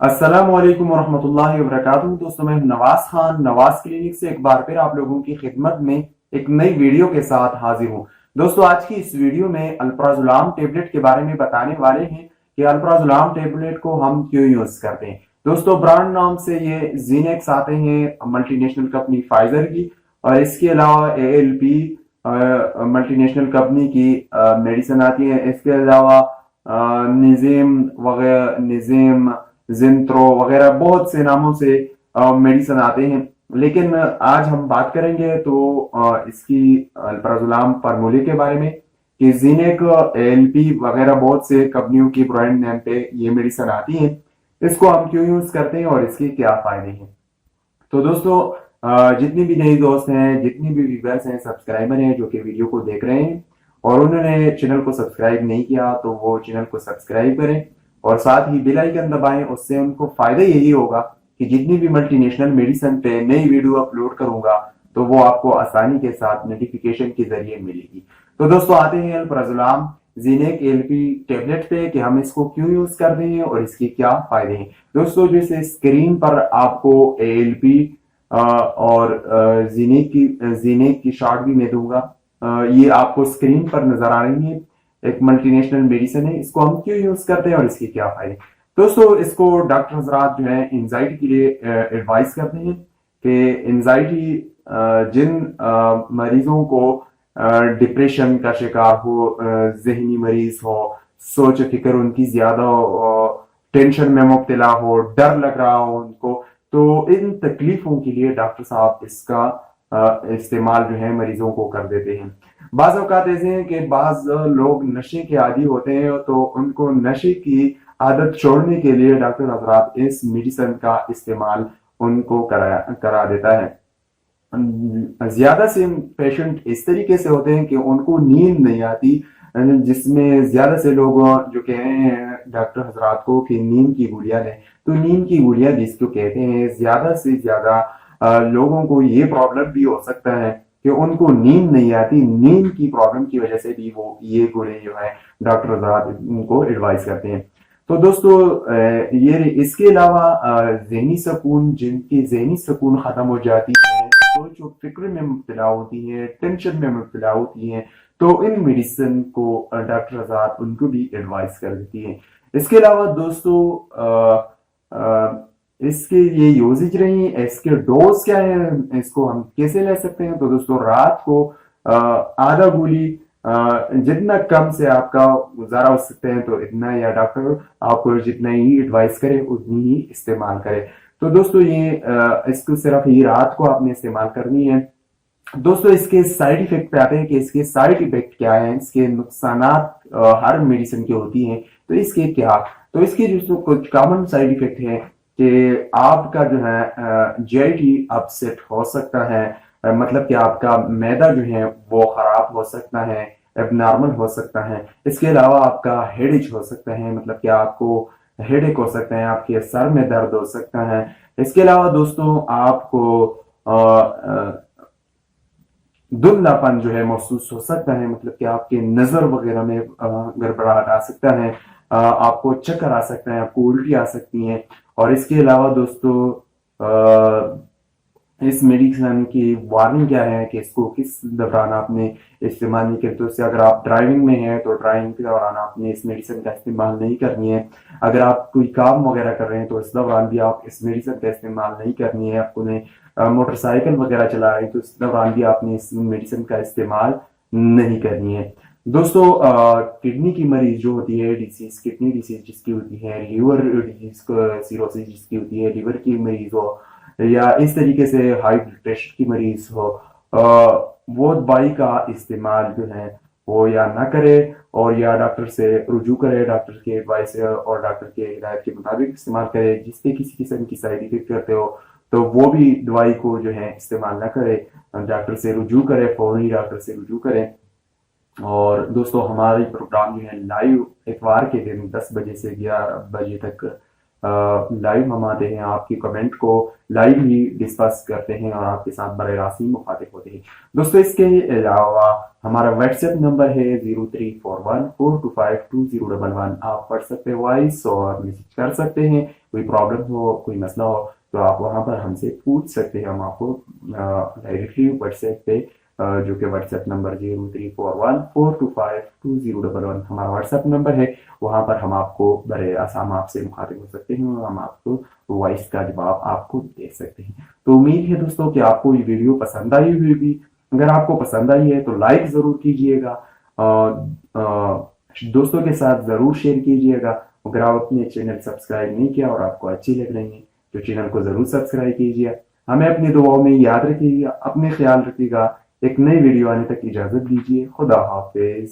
अस्सलामुअलैकुम वरहमतुल्लाहि वबरकातुहू। दोस्तों, मैं नवाज खान नवाज क्लिनिक से एक बार फिर आप लोगों की खिदमत में एक नई वीडियो के साथ हाजिर हूँ। दोस्तों, आज की इस वीडियो में अल्प्राजुलाम टेबलेट के बारे में बताने वाले हैं कि अल्प्राजुलाम टेबलेट को हम क्यों यूज करते हैं। दोस्तों, ब्रांड नाम से ये जीनेक्स आते हैं, मल्टीनेशनल कंपनी फाइजर की, और इसके अलावा एएलपी मल्टीनेशनल कंपनी की मेडिसिन आती है। इसके अलावा निज़ेम वगैरह, निज़ेम, जिंत्रो वगैरह बहुत से नामों से मेडिसिन आते हैं। लेकिन आज हम बात करेंगे तो इसकी अल्प्राजुलाम फार्मूले के बारे में कि जीनेक, एएलपी वगैरह बहुत से कंपनियों की ब्रांड नेम पे ये मेडिसिन आती है। इसको हम क्यों यूज करते हैं और इसके क्या फायदे हैं। तो दोस्तों, जितनी भी नई दोस्त हैं, जितनी भी व्यूअर्स हैं, सब्सक्राइबर हैं जो कि वीडियो को देख रहे हैं और उन्होंने चैनल को सब्सक्राइब नहीं किया, तो वो चैनल को सब्सक्राइब करें और साथ ही बेल आइकन दबाएं। उससे उनको फायदा यही होगा कि जितनी भी मल्टीनेशनल मेडिसिन पे नई वीडियो अपलोड करूंगा तो वो आपको आसानी के साथ नोटिफिकेशन के जरिए मिलेगी। तो दोस्तों, आते हैं अल्प्राजुलाम जीनेक एएलपी टेबलेट पे कि हम इसको क्यों यूज करते हैं और इसके क्या फायदे हैं। दोस्तों, जैसे स्क्रीन पर आपको एएलपी और जीनेक की शॉट भी मैं दूंगा। ये आपको स्क्रीन पर नजर आ रही है, एक मल्टीनेशनल मेडिसिन है। इसको हम क्यों यूज करते हैं और इसके क्या फायदे। दोस्तों, इसको डॉक्टर हजरात जो है एंजाइटी के लिए एडवाइस करते हैं कि एंजाइटी जिन मरीजों को डिप्रेशन का शिकार हो, जहनी मरीज हो, सोच फिक्र उनकी ज्यादा हो, टेंशन में मुब्तला हो, डर लग रहा हो उनको, तो इन तकलीफों के लिए डॉक्टर साहब इसका इस्तेमाल जो है मरीजों को कर देते हैं। बाज औकात ऐसे हैं कि बाज लोग नशे के आदी होते हैं, तो उनको नशे की आदत छोड़ने के लिए डॉक्टर हजरात इस मेडिसिन का इस्तेमाल उनको करा देता है। ज्यादा से पेशेंट इस तरीके से होते हैं कि उनको नींद नहीं आती, जिसमें ज्यादा से लोग जो कह रहे हैं डॉक्टर हजरात को कि नींद की गोलियां लें, तो नींद की गोलियां जिसको कहते हैं, ज्यादा से ज्यादा लोगों को ये प्रॉब्लम भी हो सकता है कि उनको नींद नहीं आती। नींद की प्रॉब्लम की वजह से भी वो ये गोली जो है डॉक्टर हजरात उनको एडवाइस करते हैं। तो दोस्तों, ये इसके अलावा जहनी सुकून, जिनकी जहनी सुकून खत्म हो जाती है, सोच और फिक्र में मुब्तला होती है, टेंशन में मुब्तला होती है, तो इन मेडिसिन को डॉक्टर हजरात उनको भी एडवाइस कर देती है। इसके अलावा दोस्तों, इसके ये यूजेज रही, इसके डोज क्या है, इसको हम कैसे ले सकते हैं। तो दोस्तों, रात को आधा गोली, जितना कम से आपका गुजारा हो सकते हैं तो इतना, या डॉक्टर आपको जितना ही एडवाइस करे उतनी ही इस्तेमाल करे। तो दोस्तों, ये इसको सिर्फ ये रात को आपने इस्तेमाल करनी है। दोस्तों, इसके साइड इफेक्ट पे आते हैं कि इसके साइड इफेक्ट क्या है, इसके नुकसानात हर मेडिसिन की होती हैं, तो इसके क्या। तो इसके जो कुछ कॉमन साइड इफेक्ट है कि आपका जो है जीआईटी अपसेट हो सकता है, मतलब कि आपका मैदा जो है वो खराब हो सकता है, एबनॉर्मल हो सकता है। इसके अलावा आपका हेडेक हो सकता है, मतलब कि आपको हेडेक हो सकता है, आपके सर में दर्द हो सकता है। इसके अलावा दोस्तों, आपको धुंधलापन जो है महसूस हो सकता है, मतलब कि आपके नजर वगैरह में गड़बड़ाहट आ सकता है, आपको चक्कर आ सकता है, आपको उल्टी आ सकती है। और इसके अलावा दोस्तों, इस मेडिसिन की वार्निंग क्या है कि इसको किस दौरान आपने इस्तेमाल नहीं करते। तो अगर आप ड्राइविंग में हैं तो ड्राइविंग के दौरान आपने इस मेडिसिन का इस्तेमाल नहीं करनी है। अगर आप कोई काम वगैरह कर रहे हैं तो इस दौरान भी आप इस मेडिसिन का इस्तेमाल नहीं करनी है। आपको मोटरसाइकिल वगैरह चला रहे हैं तो इस दौरान भी आपने इस मेडिसिन का इस्तेमाल नहीं करनी है। दोस्तों, किडनी की मरीज जो होती है डिसीज, किडनी डिसीज जिसकी होती है, लीवर डिजीज सीरोसिस जिसकी होती है, लीवर की मरीज हो, या इस तरीके से हाई ब्लड प्रेशर की मरीज हो, वो दवाई का इस्तेमाल जो है वो या ना करे और या डॉक्टर से रुजू करे, डॉक्टर के एडवाइस से और डॉक्टर के हिदायत के मुताबिक इस्तेमाल करे। जिससे किसी किस्म की साइड इफेक्ट करते हो तो वो भी दवाई को जो है इस्तेमाल ना करे, डॉक्टर से रुजू करे, फौरी डॉक्टर से रुजू करे। और दोस्तों, हमारी प्रोग्राम जो है लाइव इतवार के दिन 10 बजे से 11 बजे तक لائیو ہم آتے ہیں، آپ کی کمنٹ کو لائیو ہی ڈسکس کرتے ہیں اور آپ کے ساتھ براہ راست ہی مخاطب ہوتے ہیں۔ دوستو اس کے علاوہ ہمارا واٹس ایپ نمبر ہے 034142520111۔ آپ واٹس ایپ پہ وائس اور میسج کر سکتے ہیں، کوئی پرابلم ہو، کوئی مسئلہ ہو تو آپ وہاں پر ہم سے پوچھ سکتے ہیں۔ ہم آپ کو ڈائریکٹلی واٹس ایپ پہ جو کہ واٹس ایپ نمبر 034142520111 ہمارا واٹس ایپ نمبر ہے، وہاں پر ہم آپ کو برے آسام آپ سے مخاطب ہو سکتے ہیں اور ہم آپ کو وائس کا جواب آپ کو دے سکتے ہیں۔ تو امید ہے دوستوں کہ آپ کو یہ ویڈیو پسند آئی ہوگی۔ اگر آپ کو پسند آئی ہے تو لائک ضرور کیجئے گا، دوستوں کے ساتھ ضرور شیئر کیجئے گا۔ اگر آپ اپنے چینل سبسکرائب نہیں کیا اور آپ کو اچھی لگ رہی ہیں تو چینل کو ضرور سبسکرائب کیجئے۔ ہمیں اپنی دعاؤں میں یاد رکھیے گا، اپنے خیال رکھیے گا۔ ایک نئی ویڈیو آنے تک اجازت دیجیے۔ خدا حافظ۔